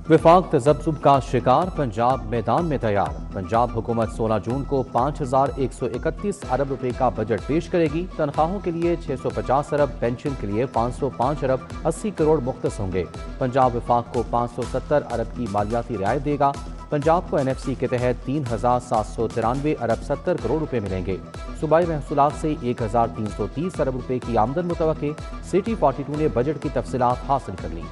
وفاق تذبذب کا شکار، پنجاب میدان میں تیار۔ پنجاب حکومت 16 جون کو 5131 ارب روپے کا بجٹ پیش کرے گی۔ تنخواہوں کے لیے 650 ارب، پینشن کے لیے 505 ارب 80 کروڑ مختص ہوں گے۔ پنجاب وفاق کو 570 ارب کی مالیاتی رعایت دے گا۔ پنجاب کو NFC کے تحت 3793 ارب 70 کروڑ روپے ملیں گے۔ صوبائی محصولات سے 1330 ارب روپے کی آمدن متوقع۔ سٹی 42 نے بجٹ کی تفصیلات حاصل کر لیں۔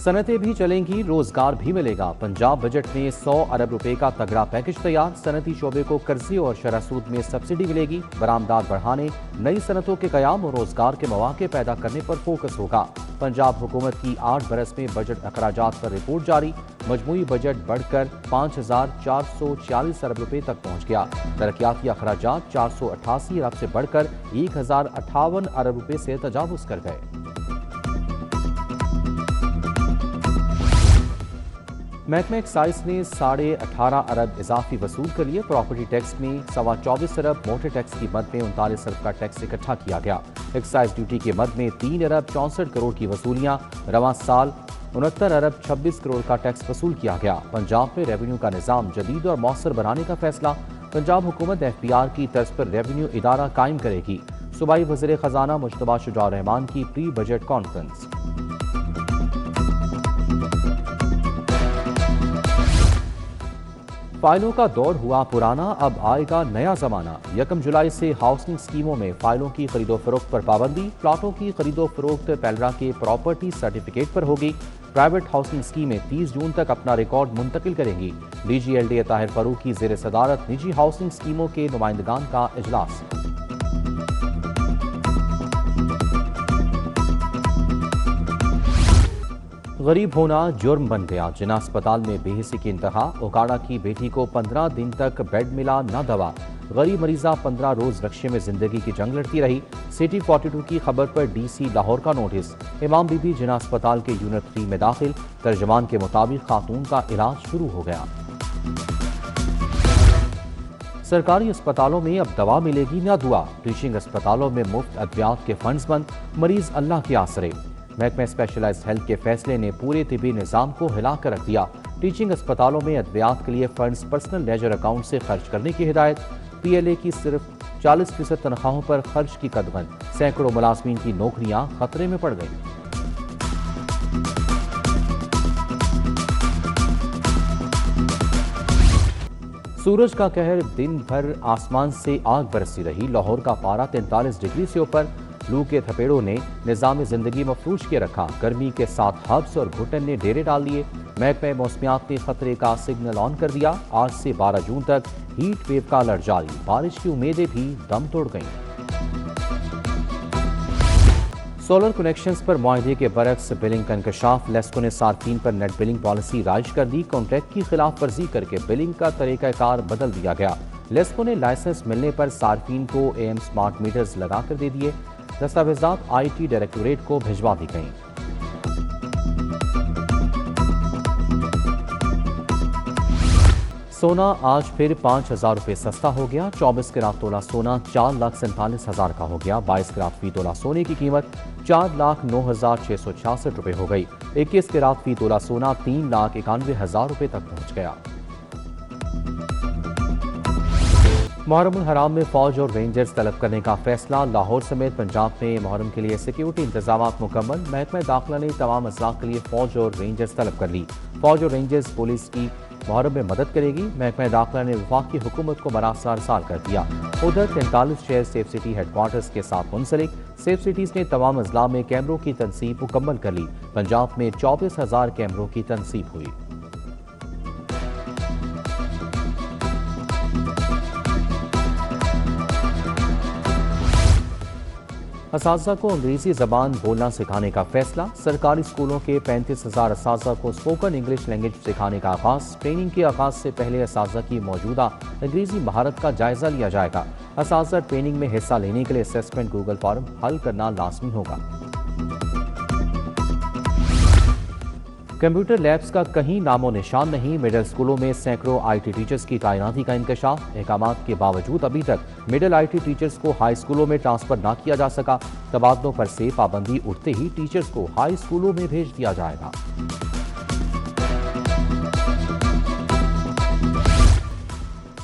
صنعتیں بھی چلیں گی، روزگار بھی ملے گا۔ پنجاب بجٹ میں 100 ارب روپے کا تگڑا پیکج تیار۔ صنعتی شعبے کو قرضے اور شرح سود میں سبسڈی ملے گی۔ برآمدات بڑھانے، نئی صنعتوں کے قیام اور روزگار کے مواقع پیدا کرنے پر فوکس ہوگا۔ پنجاب حکومت کی 8 برس میں بجٹ اخراجات پر رپورٹ جاری۔ مجموعی بجٹ بڑھ کر 5446 ارب روپے تک پہنچ گیا۔ ترقیاتی اخراجات 488 ارب سے بڑھ کر 1058 ارب روپے سے تجاوز کر گئے۔ محکمہ ایکسائز نے 18.5 ارب اضافی وصول کر لیے۔ پراپرٹی ٹیکس میں 24 ارب، موٹر ٹیکس کی مد میں 39 ارب کا ٹیکس اکٹھا کیا گیا۔ ایکسائز ڈیوٹی کی مد میں 3 ارب 64 کروڑ کی وصولیاں۔ رواں سال 69 ارب 26 کروڑ کا ٹیکس وصول کیا گیا۔ پنجاب میں ریونیو کا نظام جدید اور مؤثر بنانے کا فیصلہ۔ پنجاب حکومت FBR کی طرز پر ریونیو ادارہ قائم کرے گی۔ صوبائی وزیر خزانہ مجتبیٰ شجاع الرحمان کی پری بجٹ کانفرنس۔ فائلوں کا دور ہوا پرانا، اب آئے گا نیا زمانہ۔ 1 جولائی سے ہاؤسنگ اسکیموں میں فائلوں کی خرید و فروخت پر پابندی۔ پلاٹوں کی خرید و فروخت پیلرا کے پراپرٹی سرٹیفکیٹ پر ہوگی۔ پرائیویٹ ہاؤسنگ اسکیمیں 30 جون تک اپنا ریکارڈ منتقل کریں گی۔ DG LDA طاہر فاروق کی زیر صدارت نجی ہاؤسنگ اسکیموں کے نمائندگان کا اجلاس۔ غریب ہونا جرم بن گیا، جنا اسپتال میں بے حسی کی انتہا۔ اوکاڑا کی بیٹی کو 15 دن تک بیڈ ملا نہ دوا۔ غریب مریضہ 15 روز رکشے میں زندگی کی جنگ لڑتی رہی۔ سٹی 42 کی خبر پر DC لاہور کا نوٹس۔ امام بی بی جنا اسپتال کے یونٹ 3 میں داخل۔ ترجمان کے مطابق خاتون کا علاج شروع ہو گیا۔ سرکاری اسپتالوں میں اب دوا ملے گی نہ دعا۔ ٹیچنگ اسپتالوں میں مفت ادویات کے فنڈز بند، مریض اللہ کے آسرے۔ محکمہ اسپیشلائزڈ ہیلتھ کے فیصلے نے پورے طبی نظام کو ہلا کر رکھ دیا۔ ٹیچنگ اسپتالوں میں ادویات کے لیے فنڈز پرسنل لیجر اکاؤنٹ سے خرچ کرنے کی ہدایت۔ PLA کی صرف 40% تنخواہوں پر خرچ کی قدغن، سینکڑوں ملازمین کی نوکریاں خطرے میں پڑ گئیں۔ سورج کا قہر، دن بھر آسمان سے آگ برستی رہی۔ لاہور کا پارہ 43 ڈگری سے اوپر۔ لو کے تھپیڑوں نے نظام زندگی مفلوج کیے رکھا۔ گرمی کے ساتھ حبس اور گھٹن نے ڈیرے ڈال دیے۔ محکمہ موسمیات نے خطرے کا سگنل آن کر دیا۔ آج سے 12 جون تک ہیٹ ویو کا الرٹ جاری۔ بارش کی امیدیں بھی دم توڑ گئیں۔ سولر کنیکشنز پر معاہدے کے برعکس بلنگ کا انکشاف۔ لیسکو نے صارفین پر نیٹ بلنگ پالیسی رائج کر دی۔ کانٹریکٹ کی خلاف ورزی کر کے بلنگ کا طریقہ کار بدل دیا گیا۔ لیسکو نے لائسنس ملنے پر صارفین کو AM سمارٹ میٹرز لگا کر دے دیے۔ دستاویزات IT ڈائریکٹوریٹ کو بھجوا دی گئیں۔ سونا آج پھر 5000 روپے سستا ہو گیا۔ 24 کراط تولہ سونا 4,47,000 کا ہو گیا۔ 22 کراط فی تولہ سونے کی قیمت 4,09,666 روپے ہو گئی۔ 21 کراط فی تولہ سونا 3,91,000 روپے تک پہنچ گیا۔ محرم الحرام میں فوج اور رینجرز طلب کرنے کا فیصلہ۔ لاہور سمیت پنجاب میں محرم کے لیے سیکیورٹی انتظامات مکمل۔ محکمہ داخلہ نے تمام اضلاع کے لیے فوج اور رینجرز طلب کر لی۔ فوج اور رینجرز پولیس کی محرم میں مدد کرے گی۔ محکمہ داخلہ نے وفاق کی حکومت کو مراسلہ ارسال کر دیا۔ ادھر 43 شہر سیف سٹی ہیڈ کوارٹرز کے ساتھ منسلک۔ سیف سٹیز نے تمام اضلاع میں کیمروں کی تنصیب مکمل کر لی۔ پنجاب میں 24,000 کیمروں کی تنصیب ہوئی۔ اساتذہ کو انگریزی زبان بولنا سکھانے کا فیصلہ۔ سرکاری اسکولوں کے 35,000 اساتذہ کو اسپوکن انگلش لینگویج سکھانے کا آغاز۔ ٹریننگ کے آغاز سے پہلے اساتذہ کی موجودہ انگریزی مہارت کا جائزہ لیا جائے گا۔ اساتذہ ٹریننگ میں حصہ لینے کے لیے اسیسمنٹ گوگل فارم حل کرنا لازمی ہوگا۔ کمپیوٹر لیبز کا کہیں نام و نشان نہیں، مڈل اسکولوں میں سینکڑوں آئی ٹی ٹیچرز کی تعیناتی کا انکشاف، احکامات کے باوجود ابھی تک مڈل آئی ٹی ٹیچرز کو ہائی اسکولوں میں ٹرانسفر نہ کیا جا سکا، تبادلوں پر سے پابندی اٹھتے ہی ٹیچرز کو ہائی اسکولوں میں بھیج دیا جائے گا۔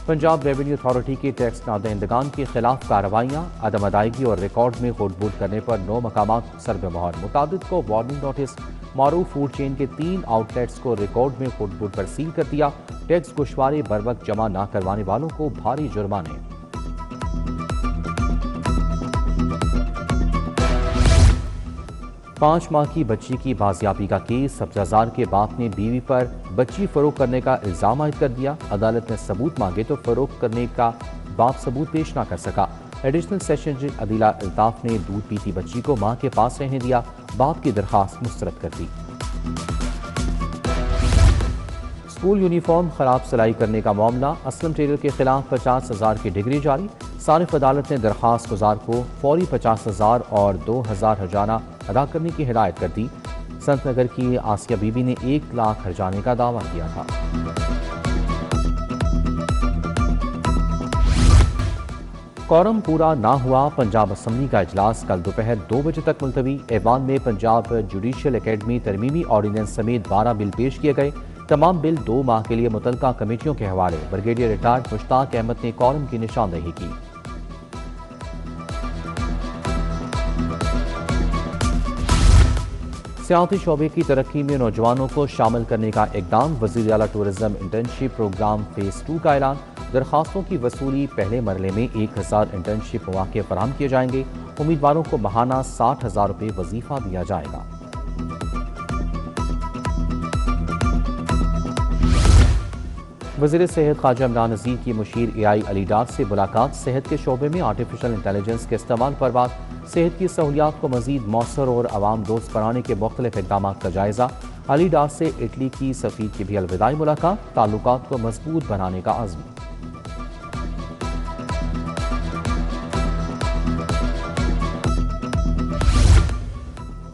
پنجاب ریونیو اتھارٹی کے ٹیکس نادہندگان کے خلاف کارروائیاں، عدم ادائیگی اور ریکارڈ میں خود بوٹ کرنے پر 9 مقامات سربے مہر، متعدد کو وارننگ نوٹس، معروف فوڈ چین کے 3 آؤٹ لیٹس کو ریکارڈ میں خود بوٹ پر سیل کر دیا، ٹیکس گوشوارے بروقت جمع نہ کروانے والوں کو بھاری جرمانے۔ 5 ماہ کی بچی کی بازیابی کا کیس، سبزہ کے باپ نے بیوی پر بچی فروخت کرنے کا الزام عائد کر دیا، عدالت نے ثبوت مانگے تو فروخت کرنے کا باپ ثبوت پیش نہ کر سکا، ایڈیشنل سیشن جج عدیلہ الطاف نے دودھ پیتی بچی کو ماں کے پاس رہنے دیا، باپ کی درخواست مسترد کر دی۔ اسکول یونیفارم خراب سلائی کرنے کا معاملہ، اسلم ٹیلر کے خلاف 50,000 کی ڈگری جاری، صارف عدالت نے درخواست گزار کو فوری 50,000 اور 2,000 ہرجانہ ادا کرنے کی ہدایت کر دی۔ سنت نگر کی آسیہ بی بی نے 1 لاکھ ہرجانے کا دعویٰ کیا تھا۔ کورم پورا نہ ہوا، پنجاب اسمبلی کا اجلاس کل دوپہر 2 بجے تک ملتوی، ایوان میں پنجاب جوڈیشل اکیڈمی ترمیمی آرڈیننس سمیت 12 بل پیش کیے گئے، تمام بل 2 ماہ کے لیے متعلقہ کمیٹیوں کے حوالے، بریگیڈیئر ریٹائرڈ مشتاق احمد نے کورم کی نشاندہی کی۔ سیاحتی شعبے کی ترقی میں نوجوانوں کو شامل کرنے کا اقدام، وزیر اعلیٰ ٹورزم انٹرنشپ پروگرام فیز 2 کا اعلان، درخواستوں کی وصولی، پہلے مرحلے میں 1,000 انٹرنشپ مواقع فراہم کیے جائیں گے، امیدواروں کو ماہانہ 60,000 روپے وظیفہ دیا جائے گا۔ وزیر صحت خواجہ عمران نذیر کی مشیر AI علی ڈار سے ملاقات، صحت کے شعبے میں آرٹیفیشل انٹیلیجنس کے استعمال پر بات، صحت کی سہولیات کو مزید مؤثر اور عوام دوست بنانے کے مختلف اقدامات کا جائزہ، علی ڈار سے اٹلی کی سفیر کی بھی الوداعی ملاقات، تعلقات کو مضبوط بنانے کا عزم۔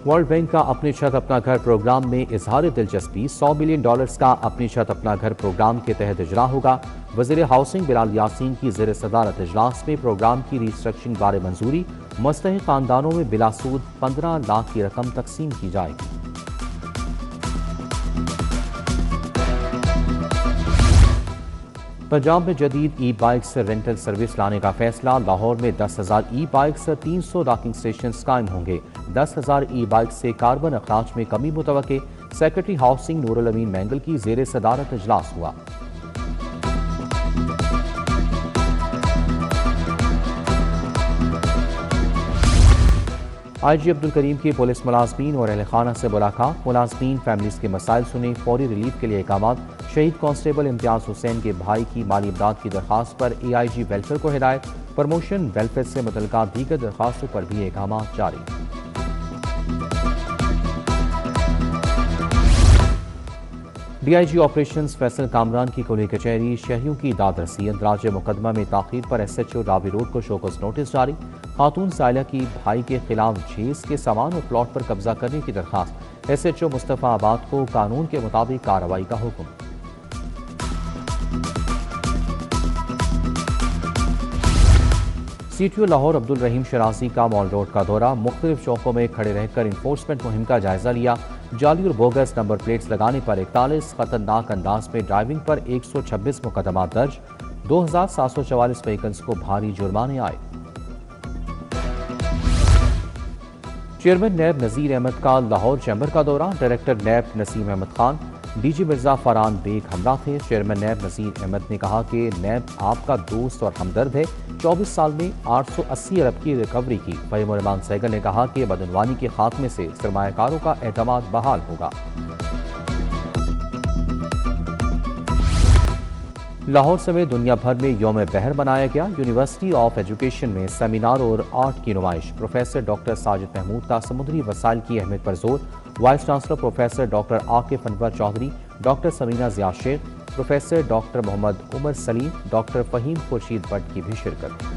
ورلڈ بینک کا اپنی چھت اپنا گھر پروگرام میں اظہار دلچسپی، $100 ملین کا اپنی چھت اپنا گھر پروگرام کے تحت اجرا ہوگا، وزیر ہاؤسنگ بلال یاسین کی زیر صدارت اجلاس میں پروگرام کی ری اسٹرکچرنگ بارے منظوری، مستحق خاندانوں میں بلا سود 15 لاکھ کی رقم تقسیم کی جائے گی۔ پنجاب میں جدید ای بائکس رینٹل سروس لانے کا فیصلہ، لاہور میں 10,000 ای بائکس، 300 ڈاکنگ سٹیشنز قائم ہوں گے، 10,000 ای بائکس سے کاربن اخراج میں کمی متوقع، سیکرٹری ہاؤسنگ نور الامین مینگل کی زیر صدارت اجلاس ہوا۔ آئی جی عبدالکریم کی پولیس ملازمین اور اہل خانہ سے ملاقات، ملازمین فیملیز کے مسائل سنے، فوری ریلیف کے لیے اقدامات، شہید کانسٹیبل امتیاز حسین کے بھائی کی مالی امداد کی درخواست پر AIG ویلفیئر کو ہدایت، پروموشن ویلفیئر سے متعلقہ دیگر درخواستوں پر بھی اقدامات جاری۔ DIG آپریشنز فیصل کامران کی کلی کچہری، شہریوں کی داد رسی، اندراج مقدمہ میں تاخیر پر SHO راوی روڈ کو شوکز نوٹس جاری، خاتون سائلہ کی بھائی کے خلاف جھیز کے سامان اور پلاٹ پر قبضہ کرنے کی درخواست، SHO مصطفیٰ آباد کو قانون کے مطابق کارروائی کا حکم۔ CTO لاہور عبدالرحیم شرازی کا مال روڈ کا دورہ، مختلف چوکوں میں کھڑے رہ کر انفورسمنٹ مہم کا جائزہ لیا، جعلی اور بوگس نمبر پلیٹس لگانے پر 41، خطرناک انداز میں ڈرائیونگ پر 126 مقدمات درج، 2,744 وہیکلز کو بھاری جرمانے آئے۔ چیئرمین نیب نذیر احمد کا لاہور چیمبر کا دورہ، ڈائریکٹر نیب نسیم احمد خان، DG مرزا فرحان بیگ ہمراہ تھے۔ چیئرمین نیب نذیر احمد نے کہا کہ نیب آپ کا دوست اور ہمدرد ہے، 24 سال میں 880 ارب کی ریکوری کی۔ فہیم الرحمان سہگل نے کہا کہ بدعنوانی کے خاتمے سے سرمایہ کاروں کا اعتماد بحال ہوگا۔ لاہور سمیت دنیا بھر میں یوم بحر منایا گیا، یونیورسٹی آف ایجوکیشن میں سیمینار اور آرٹ کی نمائش، پروفیسر ڈاکٹر ساجد محمود کا سمندری وسائل کی اہمیت پر زور، vice chancellor professor doctor Aqif Anwar Chaudhry, doctor Samina Zia Sheikh, professor doctor Muhammad Umar Saleem, doctor Fahim Khurshid Butt کی بھی شرکت۔